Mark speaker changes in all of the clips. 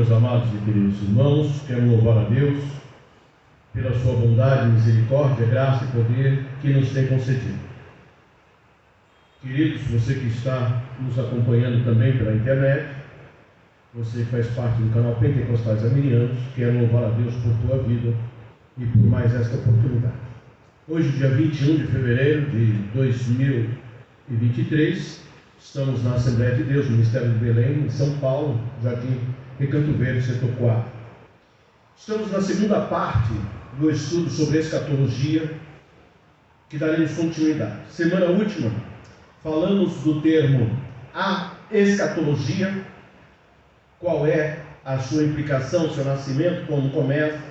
Speaker 1: meus amados e queridos irmãos, quero louvar a Deus pela sua bondade, misericórdia, graça e poder que nos tem concedido. Queridos, você que está nos acompanhando também pela internet, você que faz parte do canal Pentecostais Arminianos, quero louvar a Deus por tua vida e por mais esta oportunidade. Hoje, dia 21 de fevereiro de 2023, estamos na Assembleia de Deus, Ministério de Belém, em São Paulo, Jardim Recanto Verde, setor 4. Estamos na segunda parte do estudo sobre escatologia, que daremos continuidade. Semana última, falamos do termo a escatologia, qual é a sua implicação, seu nascimento, como começa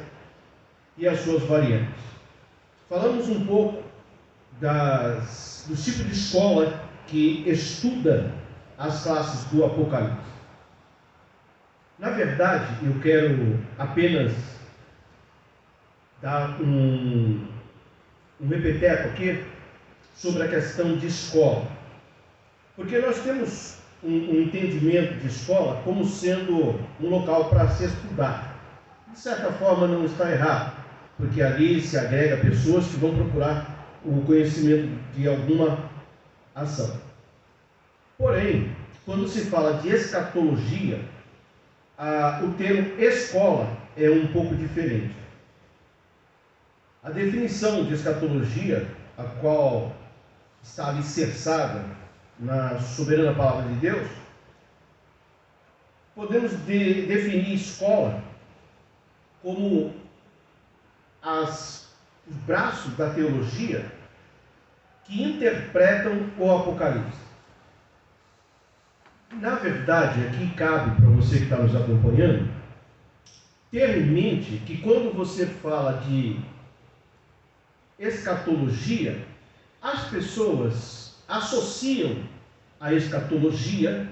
Speaker 1: e as suas variantes. Falamos um pouco do tipo de escola que estuda as classes do Apocalipse. Na verdade, eu quero apenas dar um repeteco aqui sobre a questão de escola. Porque nós temos um entendimento de escola como sendo um local para se estudar. De certa forma não está errado, porque ali se agrega pessoas que vão procurar o conhecimento de alguma ação. Porém, quando se fala de escatologia, o termo escola é um pouco diferente. A definição de escatologia, a qual está alicerçada na soberana palavra de Deus, podemos definir escola como os braços da teologia que interpretam o Apocalipse. Na verdade, aqui cabe para você que está nos acompanhando, ter em mente que quando você fala de escatologia, as pessoas associam a escatologia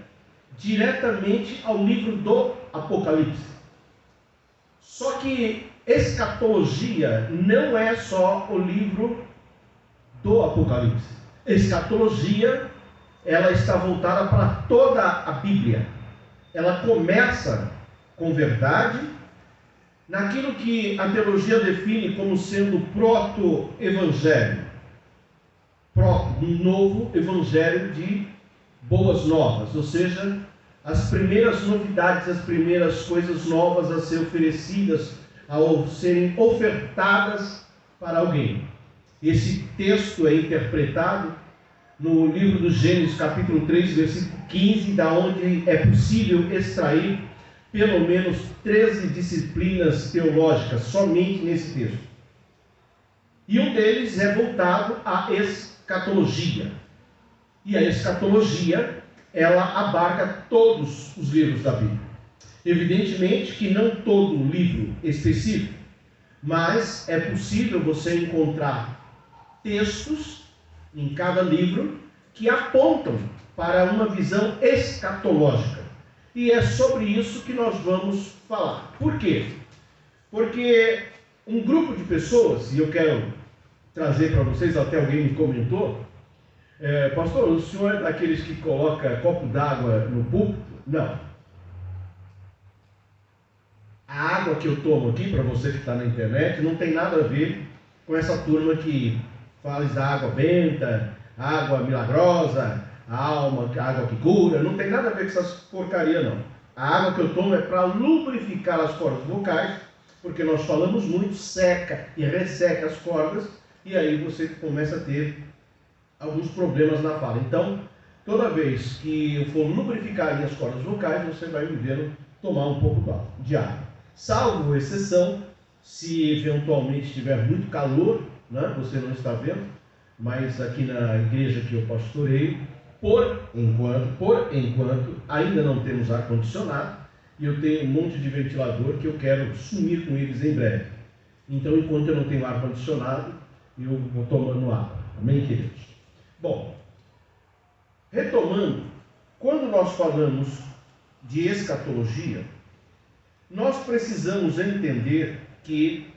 Speaker 1: diretamente ao livro do Apocalipse. Só que escatologia não é só o livro do Apocalipse. Escatologia, ela está voltada para toda a Bíblia. Ela começa com verdade, naquilo que a teologia define como sendo proto-evangelho. Um novo evangelho de boas novas, ou seja, as primeiras novidades, as primeiras coisas novas a ser oferecidas, a serem ofertadas para alguém. Esse texto é interpretado no livro do Gênesis, capítulo 3, versículo 15, da onde é possível extrair pelo menos 13 disciplinas teológicas, somente nesse texto. E um deles é voltado à escatologia. E a escatologia, ela abarca todos os livros da Bíblia. Evidentemente que não todo livro específico, mas é possível você encontrar textos em cada livro que apontam para uma visão escatológica. E é sobre isso que nós vamos falar. Por quê? Porque um grupo de pessoas, e eu quero trazer para vocês, até alguém me comentou, pastor, o senhor é daqueles que coloca copo d'água no púlpito? Não. A água que eu tomo aqui, para você que está na internet, não tem nada a ver com essa turma que fala da água benta, água milagrosa, a água que cura, não tem nada a ver com essas porcaria não. A água que eu tomo é para lubrificar as cordas vocais, porque nós falamos muito, seca e resseca as cordas, e aí você começa a ter alguns problemas na fala. Então, toda vez que eu for lubrificar as cordas vocais, você vai me ver tomar um pouco de água. Salvo exceção, se eventualmente tiver muito calor, né, você não está vendo, mas aqui na igreja que eu pastoreio, por enquanto, ainda não temos ar-condicionado, e eu tenho um monte de ventilador que eu quero sumir com eles em breve. Então, enquanto eu não tenho ar-condicionado, eu vou tomando água. Amém, queridos? Bom, retomando, quando nós falamos de escatologia, nós precisamos entender que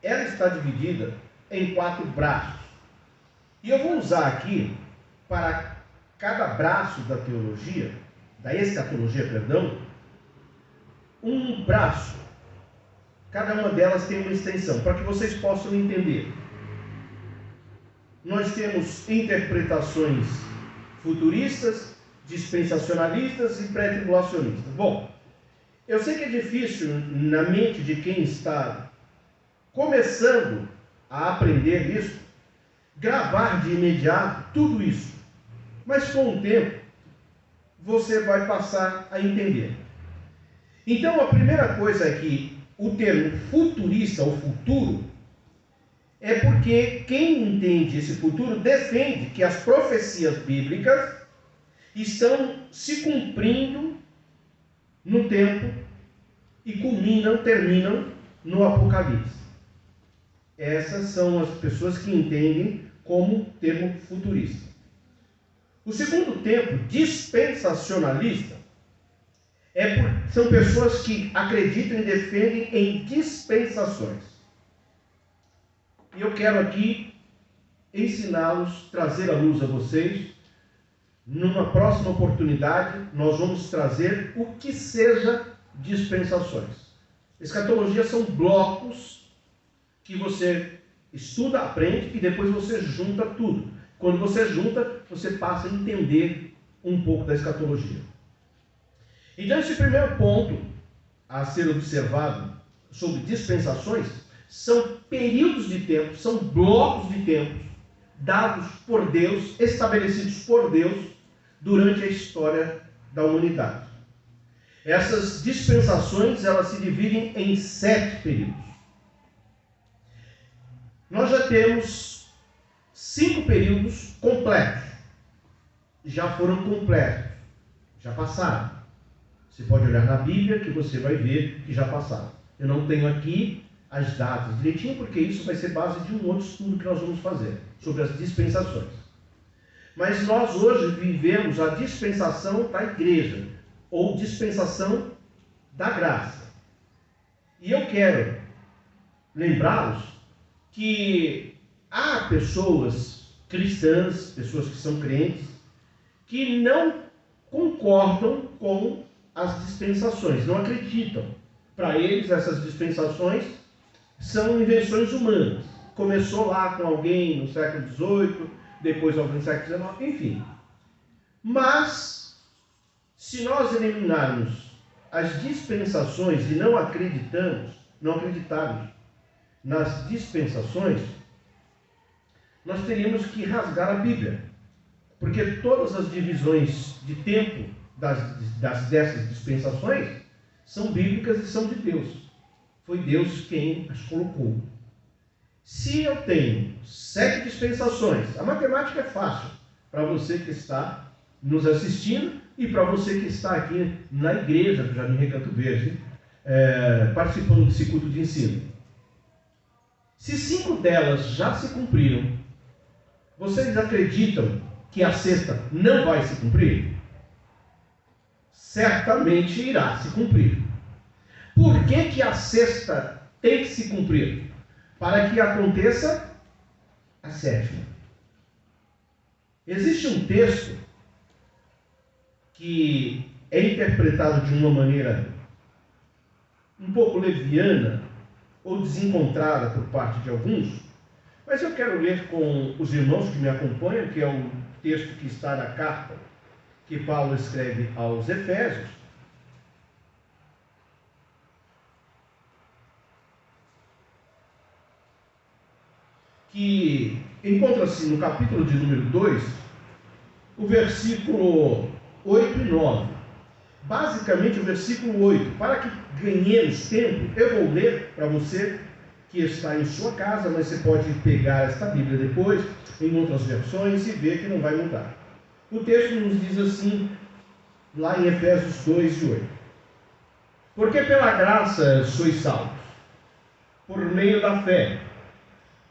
Speaker 1: ela está dividida em 4 braços. E eu vou usar aqui, para cada braço da teologia, da escatologia, perdão, um braço. Cada uma delas tem uma extensão, para que vocês possam entender. Nós temos interpretações futuristas, dispensacionalistas e pré-tribulacionistas. Bom, eu sei que é difícil na mente de quem está começando a aprender isso, gravar de imediato tudo isso. Mas com o tempo, você vai passar a entender. Então, a primeira coisa é que o termo futurista ou futuro é porque quem entende esse futuro defende que as profecias bíblicas estão se cumprindo no tempo e terminam no Apocalipse. Essas são as pessoas que entendem como termo futurista. O segundo tempo, dispensacionalista, são pessoas que acreditam e defendem em dispensações. E eu quero aqui ensiná-los, trazer à luz a vocês. Numa próxima oportunidade, nós vamos trazer o que seja dispensações. Escatologia são blocos que você estuda, aprende e depois você junta tudo. Quando você junta, você passa a entender um pouco da escatologia. Então, esse primeiro ponto a ser observado sobre dispensações são períodos de tempo, são blocos de tempo dados por Deus, estabelecidos por Deus durante a história da humanidade. Essas dispensações, elas se dividem em 7 períodos. Nós já temos 5 períodos completos. Já foram completos, já passaram. Você pode olhar na Bíblia que você vai ver que já passaram. Eu não tenho aqui as datas direitinho, porque isso vai ser base de um outro estudo que nós vamos fazer, sobre as dispensações. Mas nós hoje vivemos a dispensação da igreja, ou dispensação da graça. E eu quero lembrá-los que há pessoas cristãs, pessoas que são crentes, que não concordam com as dispensações, não acreditam. Para eles, essas dispensações são invenções humanas. Começou lá com alguém no século XVIII, depois alguém no século XIX, enfim. Mas, se nós eliminarmos as dispensações e não acreditarmos nas dispensações, nós teríamos que rasgar a Bíblia. Porque todas as divisões de tempo dessas dispensações são bíblicas e são de Deus. Foi Deus quem as colocou. Se eu tenho 7 dispensações, a matemática é fácil para você que está nos assistindo e para você que está aqui na igreja do Jardim Recanto Verde, participando desse culto de ensino. Se 5 delas já se cumpriram, vocês acreditam que a sexta não vai se cumprir? Certamente irá se cumprir. Por que a sexta tem que se cumprir? Para que aconteça a sétima. Existe um texto que é interpretado de uma maneira um pouco leviana ou desencontrada por parte de alguns, mas eu quero ler com os irmãos que me acompanham, que é o texto que está na carta que Paulo escreve aos Efésios, que encontra-se no capítulo de número 2, o versículo 8 e 9. Basicamente o versículo 8. Para que ganhemos tempo, eu vou ler para você que está em sua casa, mas você pode pegar esta Bíblia depois, em outras versões, e ver que não vai mudar. O texto nos diz assim, lá em Efésios 2 e 8. Porque pela graça sois salvos, por meio da fé.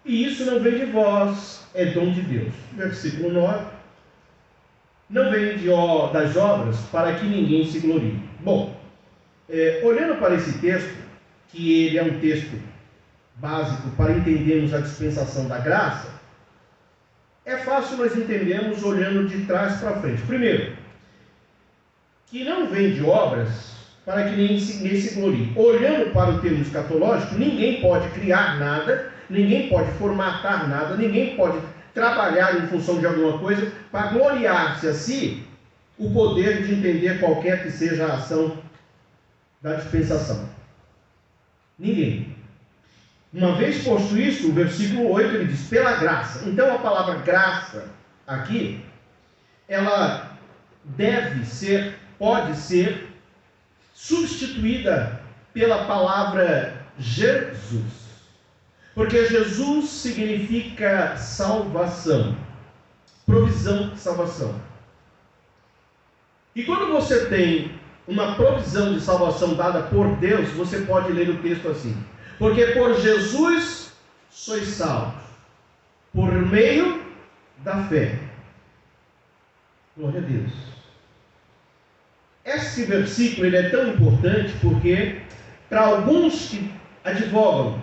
Speaker 1: E isso não vem de vós, é dom de Deus. Versículo 9. Não vem das obras, para que ninguém se glorie. Bom, olhando para esse texto, que ele é um texto básico para entendermos a dispensação da graça, é fácil nós entendermos olhando de trás para frente. Primeiro, que não vem de obras para que ninguém se glorie. Olhando para o termo escatológico, ninguém pode criar nada, ninguém pode formatar nada, ninguém pode trabalhar em função de alguma coisa para gloriar-se a si o poder de entender qualquer que seja a ação da dispensação. Ninguém. Uma vez posto isso, o versículo 8 ele diz, pela graça. Então a palavra graça aqui, ela pode ser substituída pela palavra Jesus. Porque Jesus significa salvação, provisão de salvação. E quando você tem uma provisão de salvação dada por Deus, você pode ler o texto assim: porque por Jesus sois salvos, por meio da fé. Glória a Deus. Esse versículo ele é tão importante porque, para alguns que advogam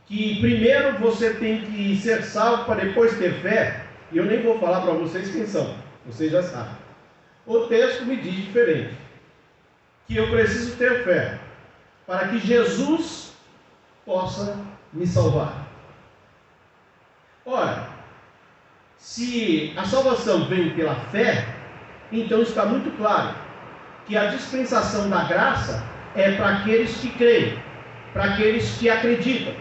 Speaker 1: que primeiro você tem que ser salvo para depois ter fé, e eu nem vou falar para vocês quem são, vocês já sabem. O texto me diz diferente, que eu preciso ter fé para que Jesus possa me salvar. Ora, se a salvação vem pela fé, então está muito claro que a dispensação da graça é para aqueles que creem, para aqueles que acreditam,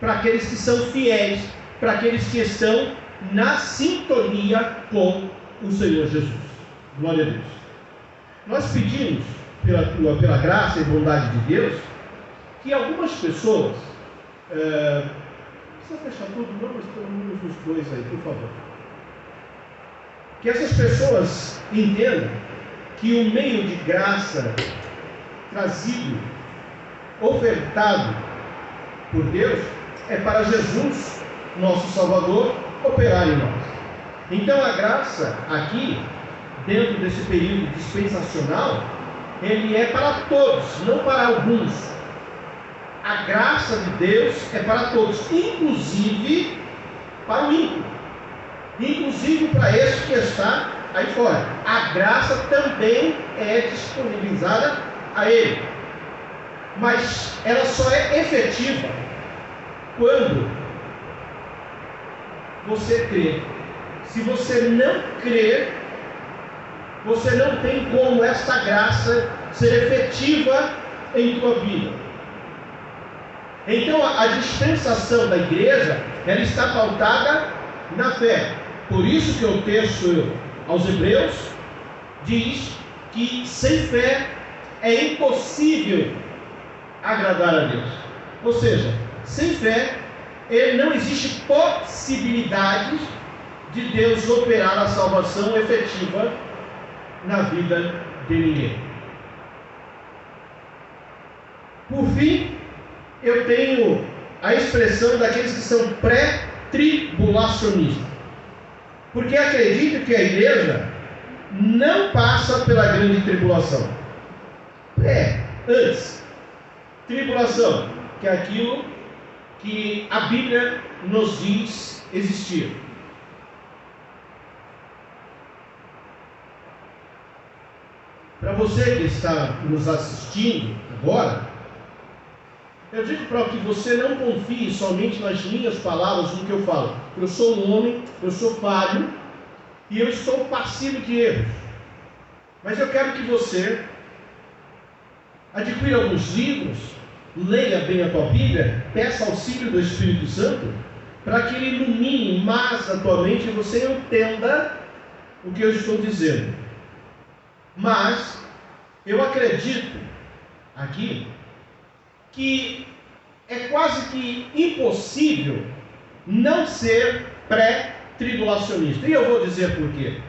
Speaker 1: para aqueles que são fiéis, para aqueles que estão na sintonia com o Senhor Jesus. Glória a Deus. Nós pedimos, pela graça e bondade de Deus, que algumas pessoas, precisa fechar tudo, não, mas pelo menos os dois aí, por favor. Que essas pessoas entendam que o meio de graça trazido, ofertado por Deus, é para Jesus, nosso Salvador, operar em nós. Então a graça aqui, dentro desse período dispensacional, ele é para todos, não para alguns. A graça de Deus é para todos, inclusive para o ímpio, inclusive para esse que está aí fora. A graça também é disponibilizada a ele, mas ela só é efetiva quando você crê. Se você não crer, você não tem como essa graça ser efetiva em tua vida. Então a dispensação da igreja, ela está pautada na fé. Por isso que o texto aos Hebreus diz que sem fé é impossível agradar a Deus. Ou seja, sem fé não existe possibilidade de Deus operar a salvação efetiva na vida de ninguém. Por fim, eu tenho a expressão daqueles que são pré-tribulacionistas, porque acredito que a igreja não passa pela grande tribulação. Antes, tribulação, que é aquilo que a Bíblia nos diz existir. Para você que está nos assistindo agora, eu digo para que você não confie somente nas minhas palavras, no que eu falo. Eu sou um homem, eu sou falho e eu estou passivo de erros. Mas eu quero que você adquira alguns livros, leia bem a tua Bíblia, peça auxílio do Espírito Santo, para que ele ilumine mais a tua mente e você entenda o que eu estou dizendo. Mas eu acredito aqui que é quase que impossível não ser pré-tribulacionista. E eu vou dizer por quê.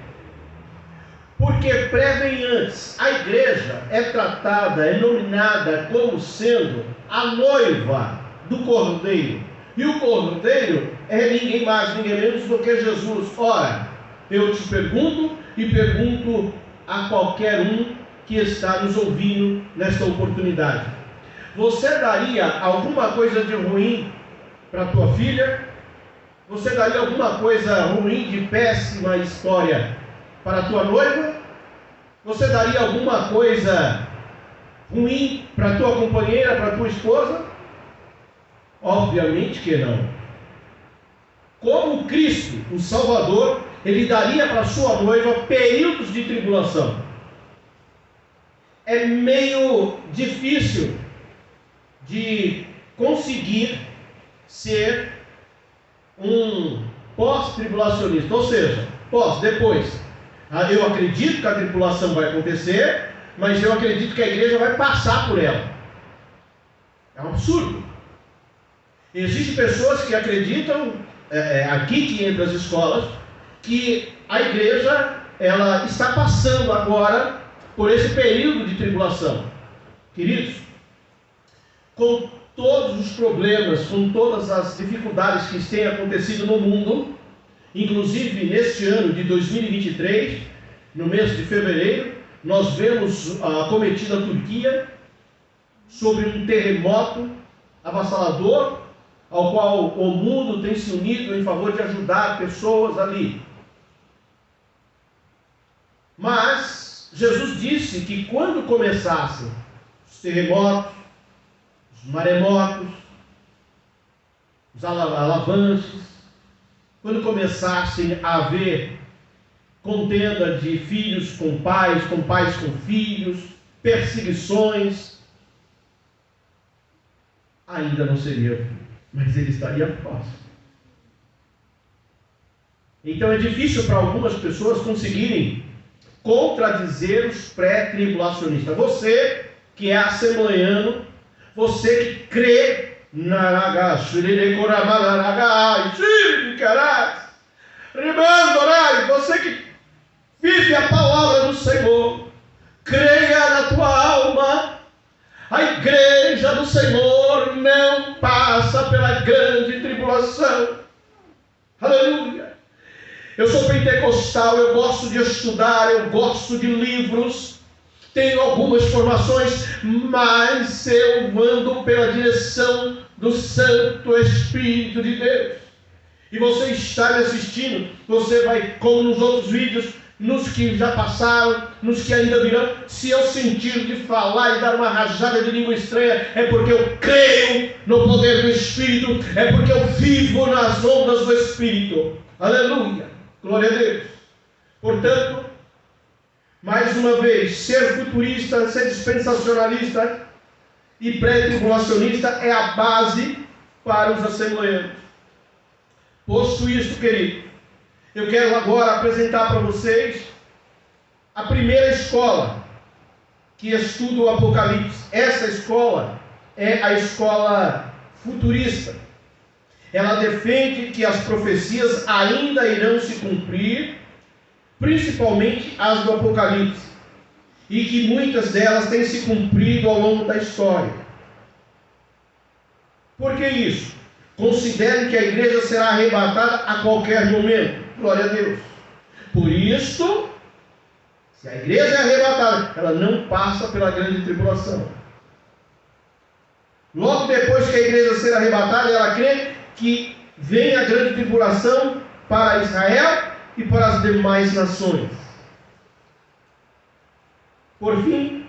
Speaker 1: Porque pré vem antes. A igreja é tratada, é nominada como sendo a noiva do Cordeiro. E o Cordeiro é ninguém mais, ninguém menos do que Jesus. Ora, eu te pergunto e pergunto a qualquer um que está nos ouvindo nesta oportunidade: você daria alguma coisa de ruim para tua filha? Você daria alguma coisa ruim, de péssima história para a tua noiva? Você daria alguma coisa ruim para a tua companheira, para a tua esposa? Obviamente que não. Como Cristo, o Salvador, ele daria para sua noiva períodos de tribulação. É meio difícil de conseguir ser um pós-tribulacionista, ou seja, depois. Eu acredito que a tribulação vai acontecer, mas eu acredito que a igreja vai passar por ela. É um absurdo. Existem pessoas que acreditam, aqui que entra as escolas, que a igreja ela está passando agora por esse período de tribulação. Queridos, com todos os problemas, com todas as dificuldades que têm acontecido no mundo, inclusive neste ano de 2023, no mês de fevereiro, nós vemos acometida a Turquia sobre um terremoto avassalador, ao qual o mundo tem se unido em favor de ajudar pessoas ali. Mas Jesus disse que quando começassem os terremotos, os maremotos, os alavanches, quando começassem a haver contenda de filhos com pais com filhos, perseguições, ainda não seria fim, mas ele estaria próximo. Então é difícil para algumas pessoas conseguirem contradizer os pré-tribulacionistas. Você que é assembleiano, você que crê você que vive a palavra do Senhor, creia na tua alma. A igreja do Senhor não passa pela grande tribulação. Aleluia. Eu sou pentecostal, eu gosto de estudar, eu gosto de livros, tenho algumas formações, mas eu ando pela direção do Santo Espírito de Deus. E você está me assistindo, você vai, como nos outros vídeos, nos que já passaram, nos que ainda virão, se eu sentir de falar e dar uma rajada de língua estranha, é porque eu creio no poder do Espírito, é porque eu vivo nas ondas do Espírito. Aleluia, glória a Deus. Portanto, mais uma vez, ser futurista, ser dispensacionalista e pré-tribulacionista é a base para os assembleanos. Posto isto, querido, eu quero agora apresentar para vocês a primeira escola que estuda o Apocalipse. Essa escola é a escola futurista. Ela defende que as profecias ainda irão se cumprir, principalmente as do Apocalipse, e que muitas delas têm se cumprido ao longo da história. Por que isso? Considerem que a igreja será arrebatada a qualquer momento. Glória a Deus. Por isso, se a igreja é arrebatada, ela não passa pela grande tribulação. Logo depois que a igreja ser arrebatada, ela crê que vem a grande tribulação para Israel e para as demais nações. Por fim,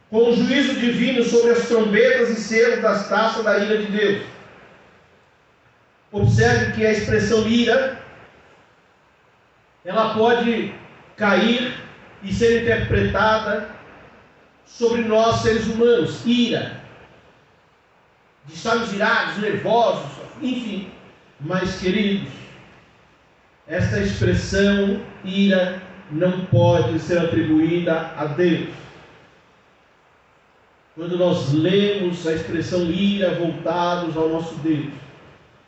Speaker 1: com o juízo divino sobre as trombetas e selos das taças da ira de Deus. Observe que a expressão ira, ela pode cair e ser interpretada sobre nós seres humanos. Ira, de estarmos irados, nervosos, enfim. Mas, queridos, esta expressão ira não pode ser atribuída a Deus. Quando nós lemos a expressão ira voltados ao nosso Deus,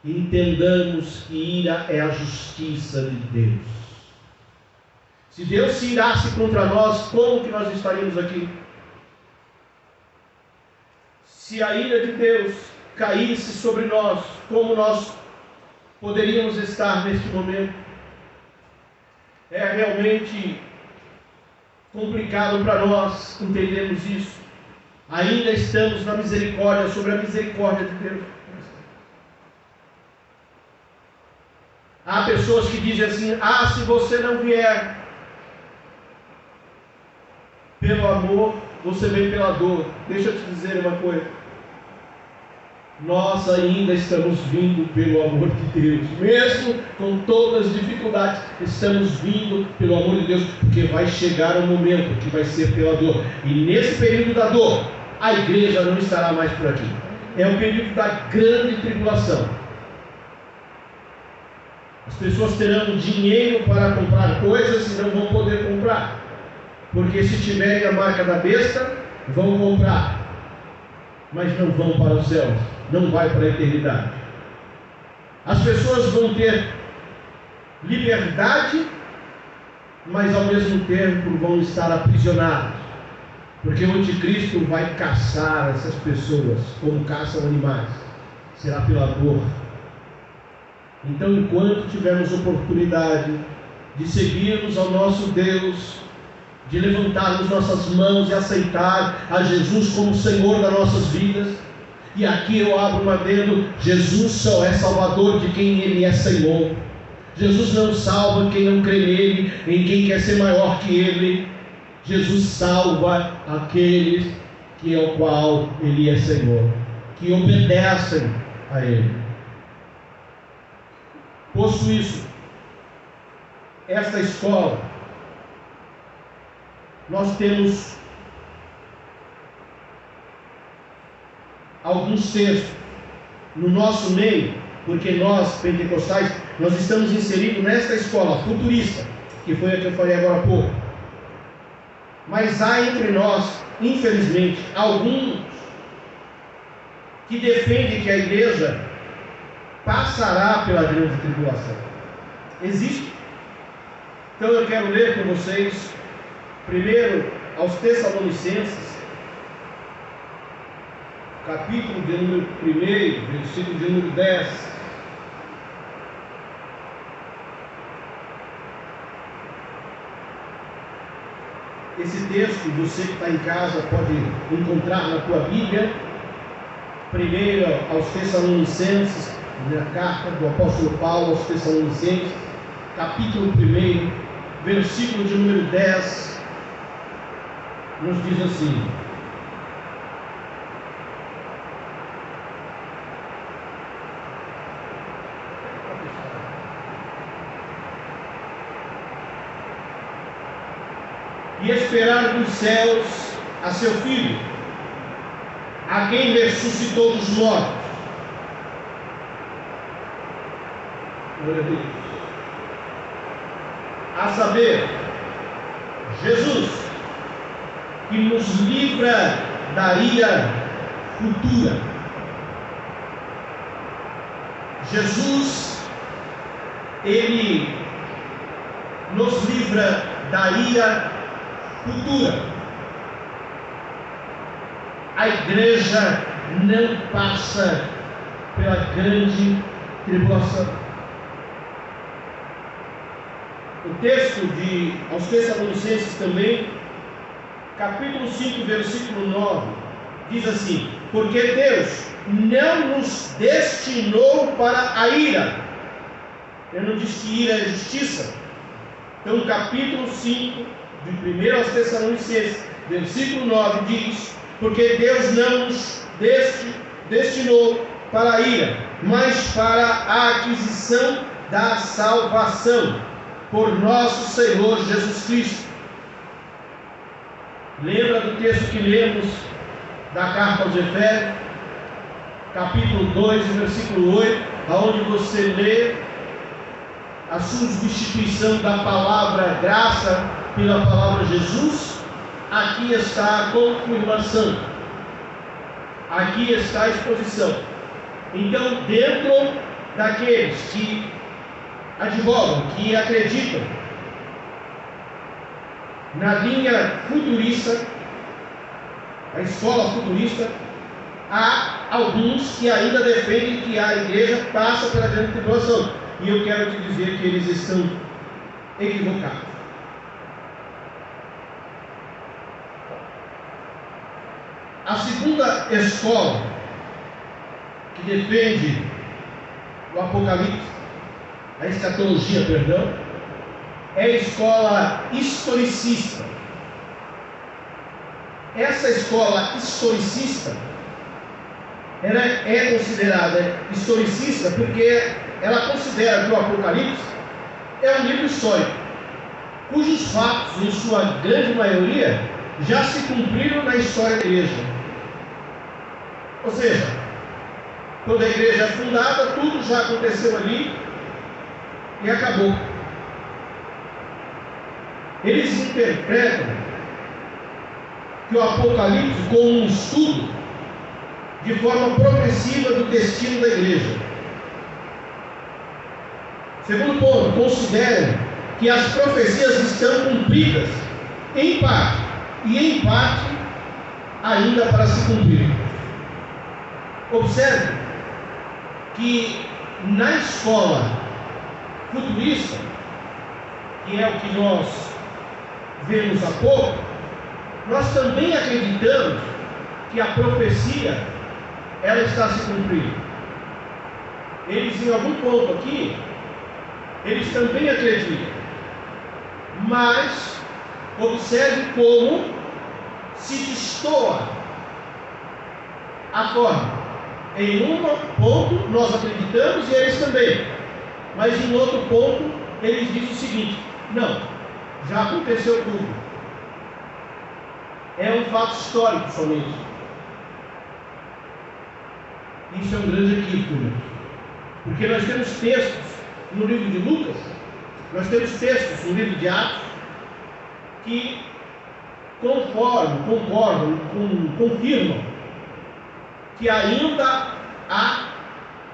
Speaker 1: entendamos que ira é a justiça de Deus. Se Deus se irasse contra nós, como que nós estaríamos aqui? Se a ira de Deus caísse sobre nós, como nós poderíamos estar neste momento? É realmente complicado para nós entendermos isso. Ainda estamos na misericórdia, sobre a misericórdia de Deus. Há pessoas que dizem assim: se você não vier pelo amor, você vem pela dor. Deixa eu te dizer uma coisa. Nós ainda estamos vindo pelo amor de Deus, mesmo com todas as dificuldades, estamos vindo pelo amor de Deus, porque vai chegar um momento que vai ser pela dor, e nesse período da dor, a igreja não estará mais por aqui. É o período da grande tribulação. As pessoas terão dinheiro para comprar coisas e não vão poder comprar, porque se tiverem a marca da besta, vão comprar, mas não vão para os céus, não vai para a eternidade. As pessoas vão ter liberdade, mas ao mesmo tempo vão estar aprisionadas, porque o anticristo vai caçar essas pessoas como caçam animais, será pela dor. Então, enquanto tivermos oportunidade de seguirmos ao nosso Deus, de levantarmos nossas mãos e aceitar a Jesus como Senhor das nossas vidas, e aqui eu abro um adendo: Jesus só é Salvador de quem Ele é Senhor. Jesus não salva quem não crê nele, em quem quer ser maior que Ele. Jesus salva aqueles que é o qual Ele é Senhor, que obedecem a Ele. Posto isso, esta escola, nós temos alguns textos no nosso meio, porque nós, pentecostais, nós estamos inseridos nesta escola futurista, que foi a que eu falei agora há pouco. Mas há entre nós, infelizmente, alguns que defendem que a igreja passará pela grande tribulação. Existe. Então eu quero ler com vocês, primeiro aos Tessalonicenses, capítulo de número 1, versículo de número 10. Esse texto, você que está em casa pode encontrar na tua Bíblia. Primeiro aos Tessalonicenses, na carta do apóstolo Paulo aos Tessalonicenses, capítulo 1, versículo de número 10, nos diz assim: e esperar dos céus a seu Filho, a quem ressuscitou dos mortos. Glória a Deus. A saber, Jesus, que nos livra da ira futura. Jesus, Ele nos livra da ira futura. A igreja não passa pela grande tribulação. O texto aos Tessalonicenses também, capítulo 5, versículo 9, diz assim: porque Deus não nos destinou para a ira. Eu não disse que ira é justiça. Então, capítulo 5, de 1 aos Tessalonicenses, versículo 9, diz: porque Deus não nos destinou para a ira, mas para a aquisição da salvação por nosso Senhor Jesus Cristo. Lembra do texto que lemos da carta aos Efésios, capítulo 2, versículo 8, aonde você lê a substituição da palavra graça pela palavra Jesus? Aqui está a confirmação, aqui está a exposição. Então, dentro daqueles que advogam, que acreditam na linha futurista, a escola futurista, há alguns que ainda defendem que a igreja passa pela grande tribulação, e eu quero te dizer que eles estão equivocados. A segunda escola que defende o Apocalipse, a escatologia, perdão, é a escola historicista. essa escola historicista, ela é considerada historicista porque ela considera que o Apocalipse é um livro histórico, cujos fatos, em sua grande maioria, já se cumpriram na história da igreja. Ou seja, quando a igreja é fundada, tudo já aconteceu ali e acabou. Eles interpretam que o Apocalipse como um estudo de forma progressiva do destino da igreja. Segundo ponto, consideram que as profecias estão cumpridas em parte, e em parte ainda para se cumprir. Observe que na escola futurista, que é o que nós vemos há pouco, nós também acreditamos que a profecia ela está se cumprindo. Eles, em algum ponto aqui, eles também acreditam, mas observe como se destoa a forma. Em um ponto nós acreditamos e eles também, mas em outro ponto eles dizem o seguinte: não, já aconteceu tudo, é um fato histórico somente. Isso é um grande equívoco, porque nós temos textos no livro de Lucas, nós temos textos no livro de Atos que concordam, confirmam que ainda há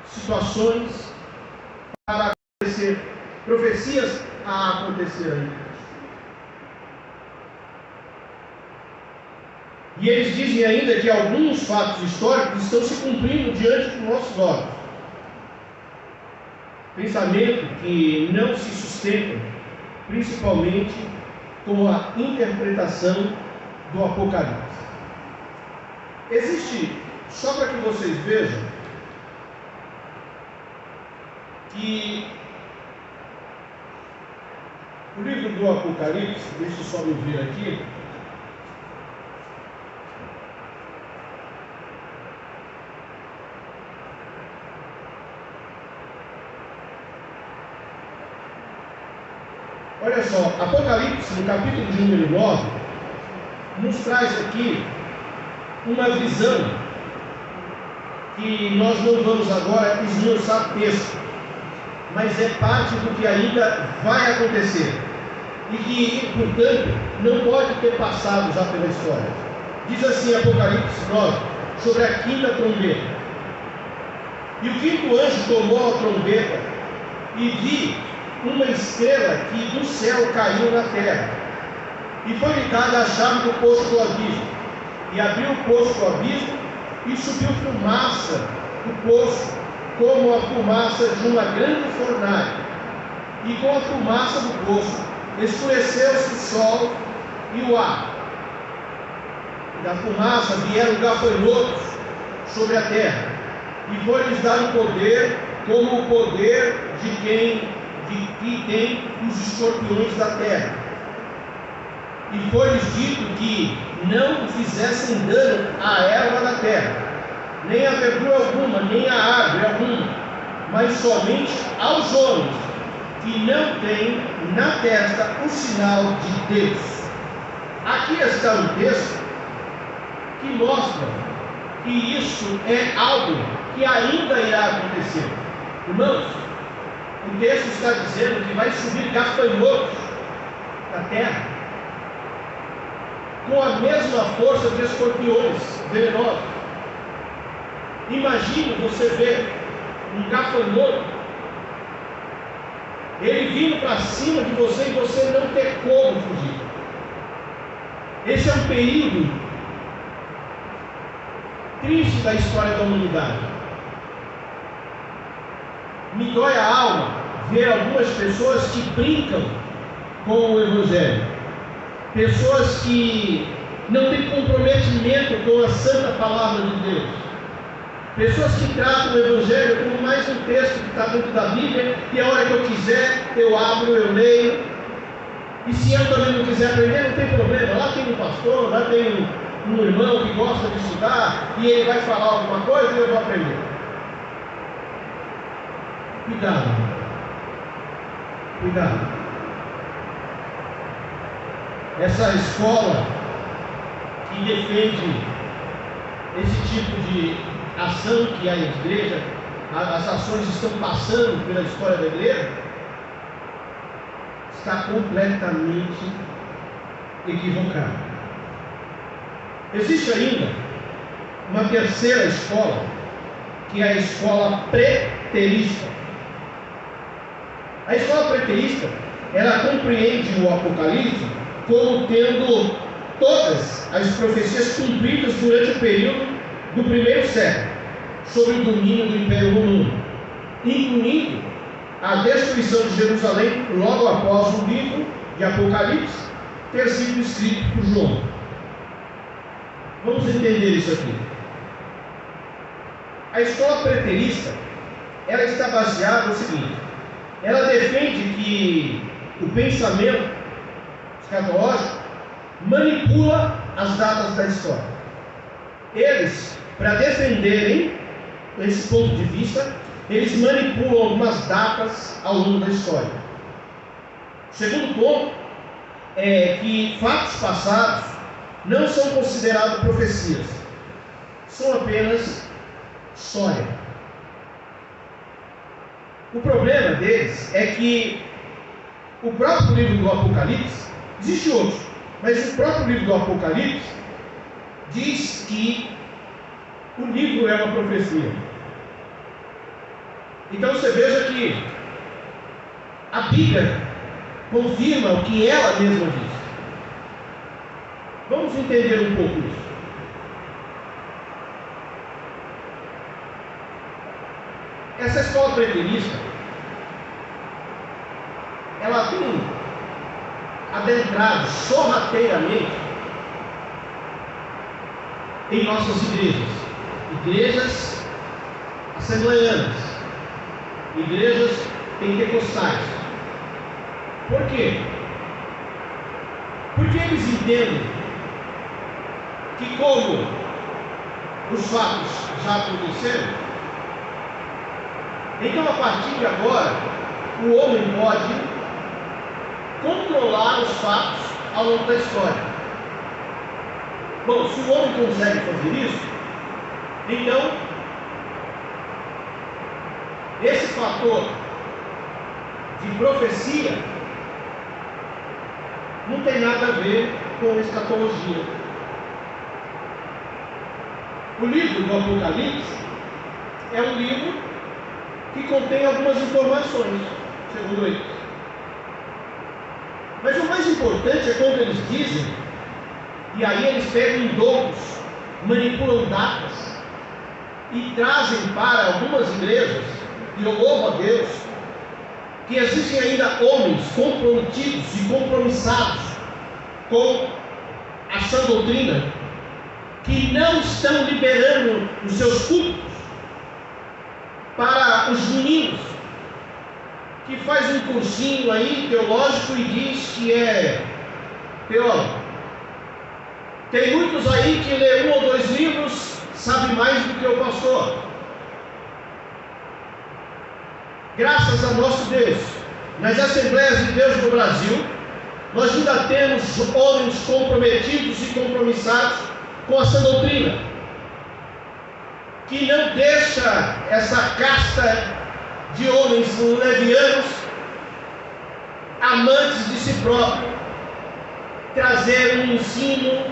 Speaker 1: situações para acontecer, profecias a acontecer ainda. E eles dizem ainda que alguns fatos históricos estão se cumprindo diante dos nossos olhos. Pensamento que não se sustentam, principalmente com a interpretação do Apocalipse. Existe, só para que vocês vejam, que o livro do Apocalipse, deixa eu só me ver aqui. Olha só, Apocalipse, no capítulo de número 9, nos traz aqui uma visão que nós não vamos agora esmiuçar texto, mas é parte do que ainda vai acontecer e que, portanto, não pode ter passado já pela história. Diz assim Apocalipse 9, sobre a quinta trombeta: e o quinto anjo tomou a trombeta, e vi uma estrela que do céu caiu na terra, e foi-lhe dada a chave do poço do abismo, e abriu o poço do abismo, e subiu fumaça do poço, como a fumaça de uma grande fornalha, e com a fumaça do poço escureceu-se o sol e o ar. Da fumaça vieram gafanhotos sobre a terra, e foi-lhes dado poder, como o poder de quem tem os escorpiões da terra. E foi-lhes dito que não fizessem dano à erva da terra, nem a verdura alguma, nem a árvore alguma, mas somente aos homens que não têm na testa o sinal de Deus. Aqui está um texto que mostra que isso é algo que ainda irá acontecer. Irmãos, o texto está dizendo que vai subir gafanhotos da terra com a mesma força de escorpiões venenosos. Imagine você ver um gafanhoto, ele vindo para cima de você e você não ter como fugir. Esse é um período triste da história da humanidade. Me dói a alma ver algumas pessoas que brincam com o Evangelho, pessoas que não têm comprometimento com a santa palavra de Deus, pessoas que tratam o Evangelho como mais um texto que está dentro da Bíblia, e a hora que eu quiser eu abro, eu leio, e se eu também não quiser aprender, não tem problema, lá tem um pastor, lá tem um irmão que gosta de estudar e ele vai falar alguma coisa e eu vou aprender. Cuidado. Cuidado. Essa escola que defende esse tipo de ação que a igreja, as ações estão passando pela história da igreja, está completamente equivocada. Existe ainda uma terceira escola, que é a escola preterista. A escola preterista, ela compreende o Apocalipse como tendo todas as profecias cumpridas durante o período do primeiro século, sob o domínio do Império Romano, incluindo a destruição de Jerusalém logo após o livro de Apocalipse ter sido escrito por João. Vamos entender isso aqui. A escola preterista, ela está baseada no seguinte: ela defende que o pensamento escatológico manipula as datas da história. Eles, para defenderem esse ponto de vista, eles manipulam algumas datas ao longo da história. O segundo ponto é que fatos passados não são considerados profecias, são apenas história. O problema deles é que o próprio livro do Apocalipse, existe outro, mas o próprio livro do Apocalipse diz que o livro é uma profecia. Então você veja que a Bíblia confirma o que ela mesma diz. Vamos entender um pouco isso. Essa escola preterista, ela tem adentrado sorrateiramente em nossas igrejas assembleianas, igrejas pentecostais. Por quê? Porque eles entendem que, como os fatos já aconteceram, então a partir de agora o homem pode controlar os fatos ao longo da história. Bom, se o homem consegue fazer isso, então esse fator de profecia não tem nada a ver com escatologia. O livro do Apocalipse é um livro que contém algumas informações, segundo eles. Mas o mais importante é quando eles dizem, e aí eles pegam em doutos, manipulam datas e trazem para algumas igrejas, e eu louvo a Deus, que existem ainda homens comprometidos e compromissados com a sã doutrina, que não estão liberando os seus cultos para os meninos, que faz um cursinho aí teológico e diz que é teólogo. Tem muitos aí que lê 1 ou 2 livros, sabe mais do que o pastor. Graças a nosso Deus, nas Assembleias de Deus do Brasil, nós ainda temos homens comprometidos e compromissados com a sã doutrina, que não deixa essa casta de homens levianos, amantes de si próprio, trazer um ensino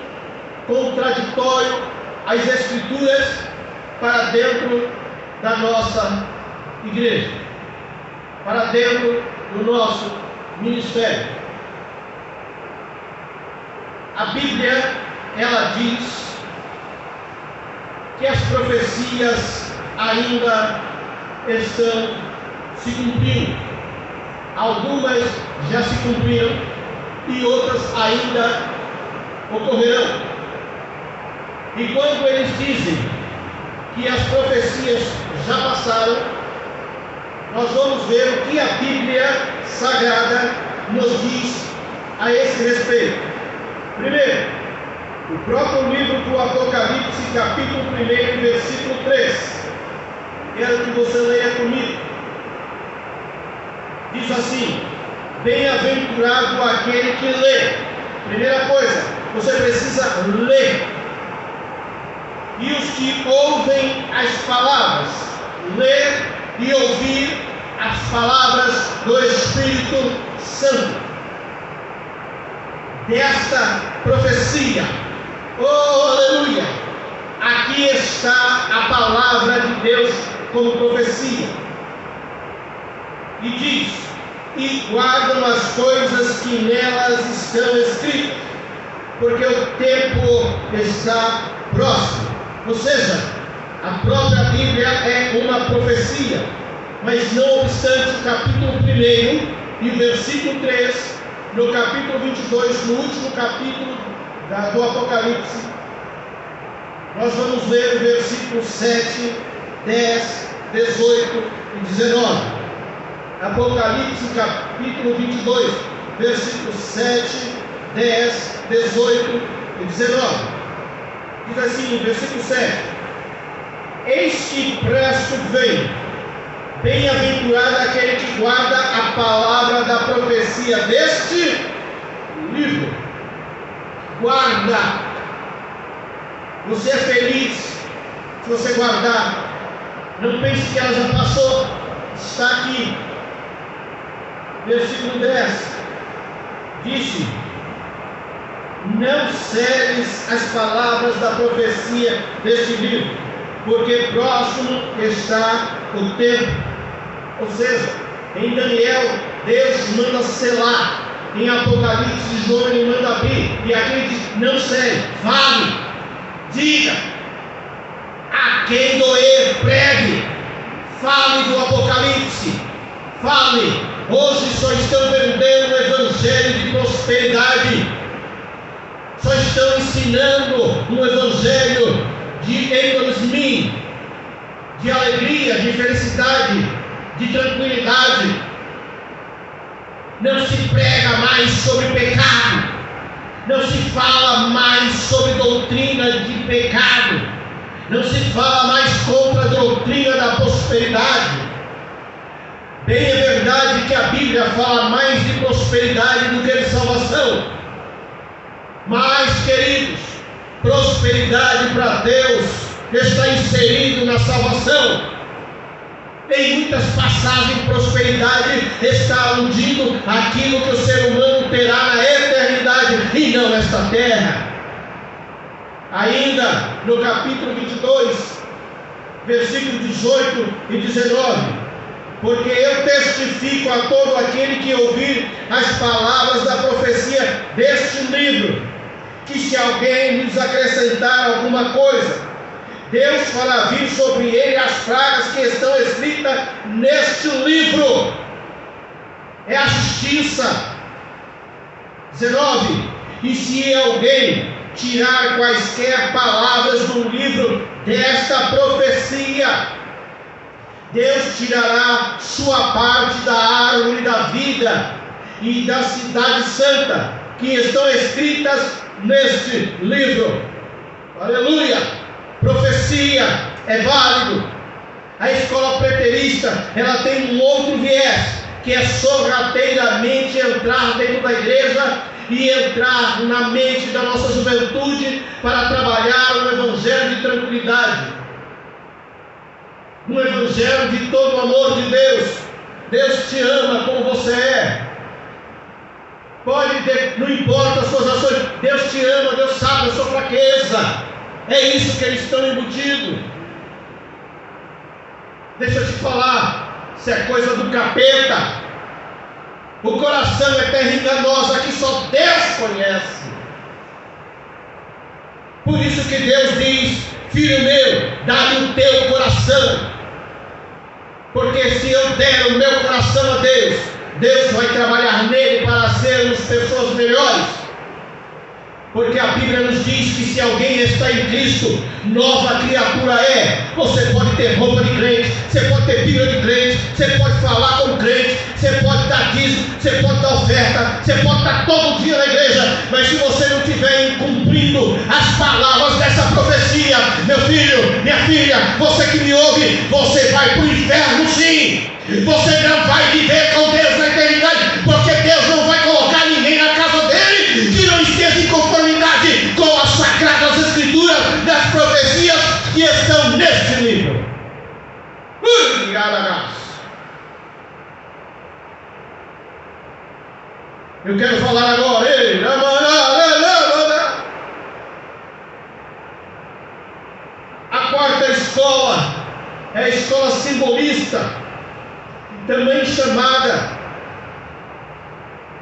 Speaker 1: contraditório às Escrituras para dentro da nossa igreja, para dentro do nosso ministério. A Bíblia, ela diz que as profecias ainda estão se cumprindo. Algumas já se cumpriram e outras ainda ocorrerão. E quando eles dizem que as profecias já passaram, nós vamos ver o que a Bíblia Sagrada nos diz a esse respeito. Primeiro, O próprio livro do Apocalipse, capítulo 1, versículo 3. Quero que você leia comigo. Diz assim: bem-aventurado aquele que lê. Primeira coisa, você precisa ler. E os que ouvem as palavras. Ler e ouvir as palavras do Espírito Santo. Desta profecia. Oh, aleluia! Aqui está a palavra de Deus como profecia. E diz: e guardam as coisas que nelas estão escritas, porque o tempo está próximo. Ou seja, a própria Bíblia é uma profecia. Mas não obstante, o capítulo 1 e o versículo 3, no capítulo 22, no último capítulo do Apocalipse, nós vamos ler o versículo 7, 10, 18 e 19. Apocalipse capítulo 22, versículos 7, 10, 18 e 19. Diz assim, versículo 7: eis que presto vem, bem-aventurado aquele que guarda a palavra da profecia deste livro. Guarda. Você é feliz se você guardar. Não pense que ela já passou. Está aqui. Versículo 10. Disse: não celes as palavras da profecia deste livro, porque próximo está o tempo. Ou seja, em Daniel, Deus manda selar. Em Apocalipse, João, ele manda abrir. E aqui ele diz: não cele, fale, diga. A quem doer, pregue. Fale do Apocalipse. Fale. Hoje só estão vendendo o evangelho de prosperidade. Só estão ensinando um evangelho de endorsement, de alegria, de felicidade, de tranquilidade. Não se prega mais sobre pecado. Não se fala mais sobre doutrina de pecado. Não se fala mais contra a doutrina da prosperidade. Bem é verdade que a Bíblia fala mais de prosperidade do que de salvação. Mas, queridos, prosperidade para Deus está inserido na salvação. Em muitas passagens, prosperidade está aludindo aquilo que o ser humano terá na eternidade e não nesta terra. Ainda no capítulo 22, versículos 18 e 19: porque eu testifico a todo aquele que ouvir as palavras da profecia deste livro, que se alguém nos acrescentar alguma coisa, Deus fará vir sobre ele as pragas que estão escritas neste livro. É a justiça. 19: e se alguém tirar quaisquer palavras do livro desta profecia, Deus tirará sua parte da árvore da vida e da cidade santa, que estão escritas neste livro. Aleluia! Profecia é válido. A escola preterista, ela tem um outro viés, que é sorrateiramente entrar dentro da igreja e entrar na mente da nossa juventude para trabalhar um evangelho de tranquilidade, um evangelho de todo o amor de Deus. Deus te ama como você é. Não importa as suas ações, Deus te ama, Deus sabe a sua fraqueza. É isso que eles estão embutidos. Deixa eu te falar, se é coisa do capeta. O coração é terra enganosa que só Deus conhece. Por isso que Deus diz: filho meu, dá-me o teu coração. Porque se eu der o meu coração a Deus, Deus vai trabalhar nele para sermos pessoas melhores. Porque a Bíblia nos diz que se alguém está em Cristo, nova criatura é. Você pode ter roupa de crente, você pode ter Bíblia de crente, você pode falar como crente, você pode dar dízimo, você pode dar oferta, você pode estar todo dia na igreja, mas se você não estiver cumprindo as palavras dessa profecia, meu filho, minha filha, você que me ouve, você vai para o inferno sim. Você não vai viver com Deus na eternidade, porque Deus não vai colocar ninguém na casa dele que não esteja em conformidade com as sagradas escrituras das profecias que estão neste livro. Eu quero falar agora. A quarta escola é a escola simbolista, também chamada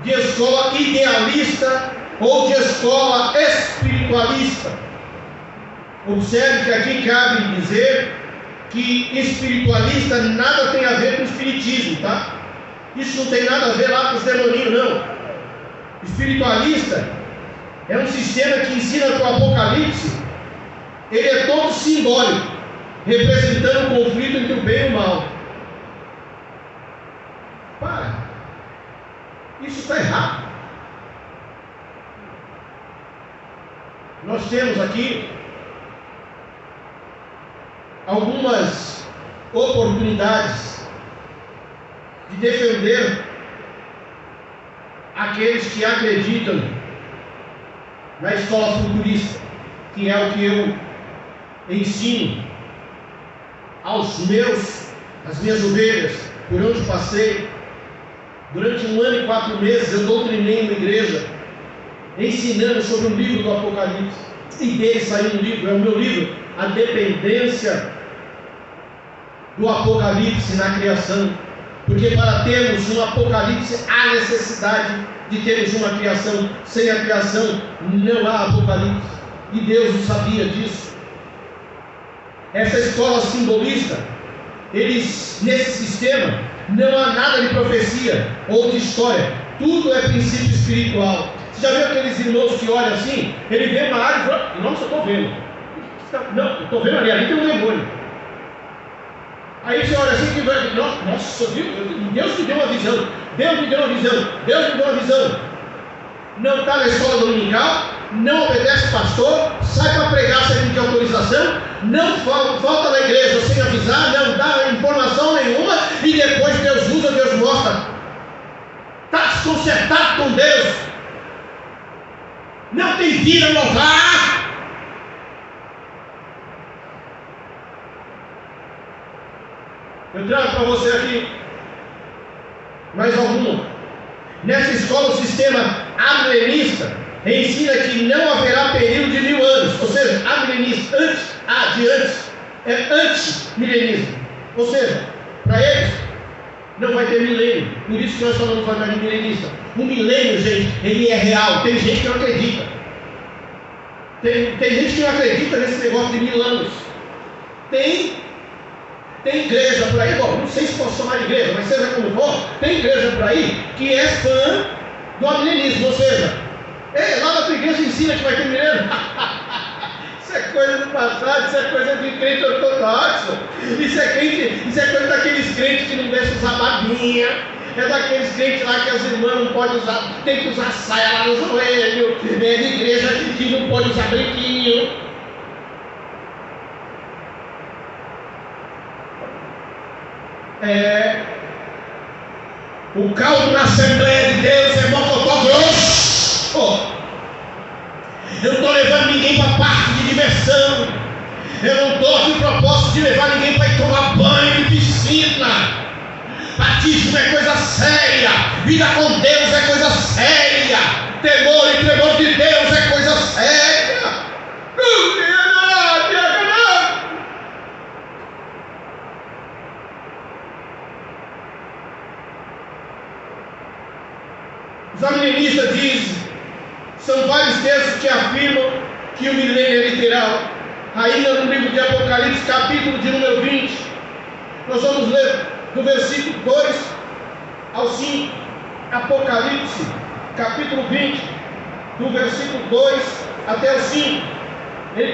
Speaker 1: de escola idealista ou de escola espiritualista. Observe que aqui cabe dizer que espiritualista nada tem a ver com espiritismo, tá? Isso não tem nada a ver lá com os demoninhos, não. Espiritualista é um sistema que ensina que o Apocalipse, ele é todo simbólico, representando o conflito entre o bem e o mal. Para, isso está errado. Nós temos aqui algumas oportunidades de defender aqueles que acreditam na escola futurista, que é o que eu ensino às minhas ovelhas, por onde passei. Durante 1 ano e 4 meses eu doutrinei uma igreja, ensinando sobre o livro do Apocalipse, e dele saiu um livro, é o meu livro, A Dependência do Apocalipse na Criação. Porque para termos um Apocalipse há necessidade de termos uma criação. Sem a criação não há Apocalipse, e Deus sabia disso. Essa escola simbolista, nesse sistema não há nada de profecia ou de história, tudo é princípio espiritual. Você já viu aqueles irmãos que olham assim? Ele vê uma árvore e fala: nossa, eu estou vendo. Não, eu estou vendo ali tem um demônio. Aí você olha assim, nossa, viu? Deus me deu uma visão, Deus me deu uma visão, Deus me deu uma visão. Não está na escola dominical, não obedece o pastor, sai para pregar sem pedir autorização, não falta na igreja sem avisar, não dá informação nenhuma, e depois Deus usa, Deus mostra. Está desconcertado com Deus, não tem vida no altar. Eu trago para você aqui mais alguma. Nessa escola, o sistema amilenista ensina que não haverá período de 1000 anos, ou seja, amilenista, antes, é anti-milenismo, ou seja, para eles não vai ter milênio. Por isso que nós falamos de milenista. O milênio, gente, ele é real. Tem gente que não acredita. Tem gente que não acredita nesse negócio de 1000 anos. Tem igreja por aí, bom, não sei se posso chamar de igreja, mas seja como for, tem igreja por aí que é fã do amilenismo, ou seja, lá na tua igreja ensina que vai ter milênio. Isso é coisa do passado, isso é coisa de crente ortodoxo, isso é coisa daqueles crentes que não deixam usar babinha, é daqueles crentes lá que as irmãs não podem usar, tem que usar saia lá no joelho, é de igreja que não pode usar brinquinho. O caldo na Assembleia de Deus é mocotó grosso. Eu não estou levando ninguém para parque de diversão. Eu não estou aqui propósito de levar ninguém para ir tomar banho de piscina. Batismo é coisa séria. Vida com Deus é coisa séria. Temor e tremor de Deus é coisa séria. Os amilenistas dizem, são vários textos que afirmam que o milênio é literal. Ainda no livro de Apocalipse, capítulo de número 20, nós vamos ler do versículo 2 ao 5. Apocalipse, capítulo 20, do versículo 2 até o 5.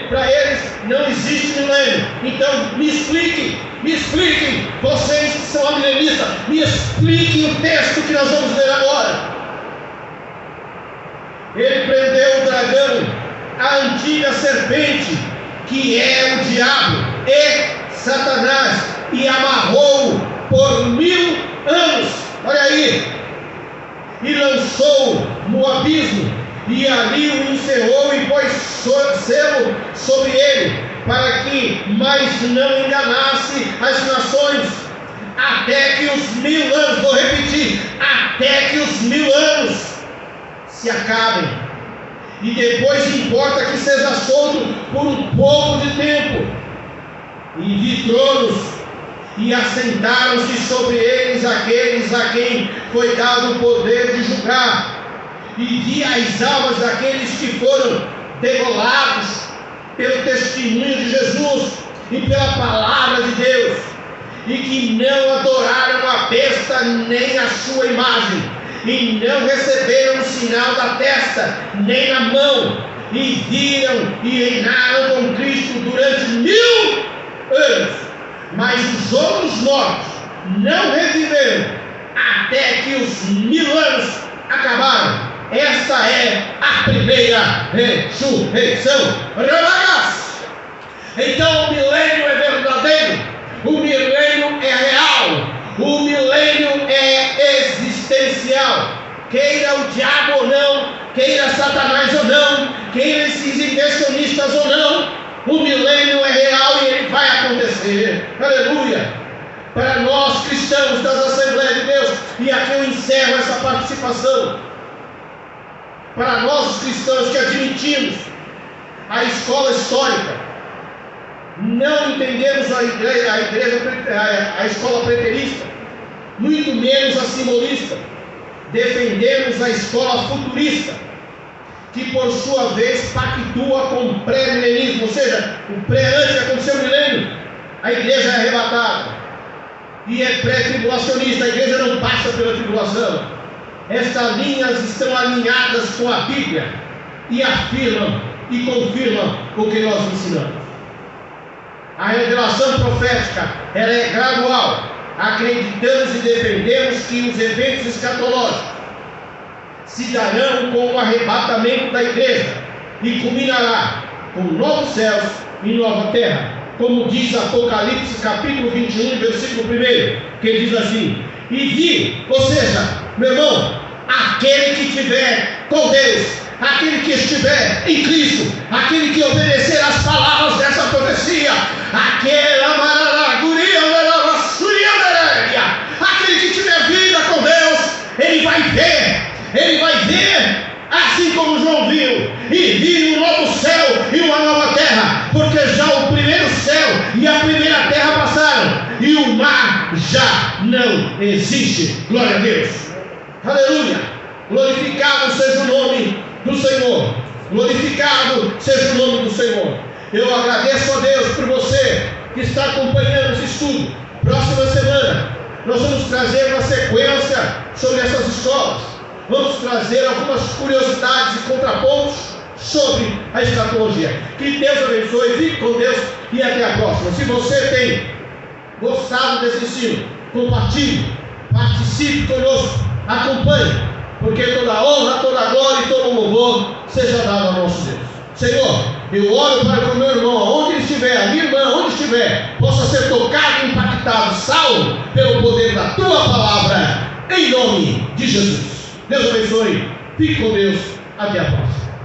Speaker 1: Para eles não existe milênio. Então me explique me expliquem, vocês que são amilenistas, me expliquem o texto que nós vamos ler agora. Ele prendeu o dragão, a antiga serpente, que é o diabo e Satanás, e amarrou-o por 1000 anos, olha aí, e lançou no abismo, e ali o encerrou e pôs selo sobre ele, para que mais não enganasse as nações, até que os 1000 anos, vou repetir, até que os 1000 anos se acabem, e depois importa que seja solto por um pouco de tempo. E vi tronos, e assentaram-se sobre eles aqueles a quem foi dado o poder de julgar, e vi as almas daqueles que foram degolados pelo testemunho de Jesus e pela palavra de Deus, e que não adoraram a besta nem a sua imagem, e não receberam o sinal da testa nem na mão, e viram e reinaram com Cristo durante 1000 anos. Mas os outros mortos não reviveram até que os 1000 anos acabaram. Essa é a primeira ressurreição. Então o milênio é verdadeiro, o milênio é real, o milênio é existencial. Queira o diabo ou não, queira Satanás ou não, queira esses inversionistas ou não, o milênio é real e ele vai acontecer. Aleluia! Para nós cristãos das Assembleias de Deus, e aqui eu encerro essa participação, para nós os cristãos que admitimos a escola histórica, não entendemos a escola preterista, muito menos a simbolista, defendemos a escola futurista, que por sua vez pactua com o pré-milenismo, ou seja, o pré-antes que aconteceu o milênio, a igreja é arrebatada, e é pré-tribulacionista, a igreja não passa pela tribulação. Estas linhas estão alinhadas com a Bíblia e afirmam e confirmam o que nós ensinamos. A revelação profética, ela é gradual. Acreditamos e defendemos que os eventos escatológicos se darão com o arrebatamento da igreja e culminará com novos céus e nova terra, como diz Apocalipse capítulo 21, versículo 1, que diz assim: e vi, ou seja, meu irmão, aquele que estiver com Deus, aquele que estiver em Cristo, aquele que obedecer às palavras dessa profecia, aquele que tiver vida com Deus, ele vai ver, assim como João viu, e viu um novo céu e uma nova terra, porque já o primeiro céu e a primeira terra passaram, e o mar já não existe. Glória a Deus, aleluia, glorificado seja o nome do Senhor, glorificado seja o nome do Senhor. Eu agradeço a Deus por você que está acompanhando esse estudo. Próxima semana nós vamos trazer uma sequência sobre essas escolas, vamos trazer algumas curiosidades e contrapontos sobre a escatologia. Que Deus abençoe, fique com Deus e até a próxima. Se você tem gostado desse ensino, compartilhe, participe conosco, acompanhe, porque toda honra, toda glória e todo louvor seja dado ao nosso Deus. Senhor, eu oro para que o meu irmão, onde ele estiver, a minha irmã, onde estiver, possa ser tocado e impactado, salvo pelo poder da tua palavra, em nome de Jesus. Deus abençoe, fique com Deus, até a próxima.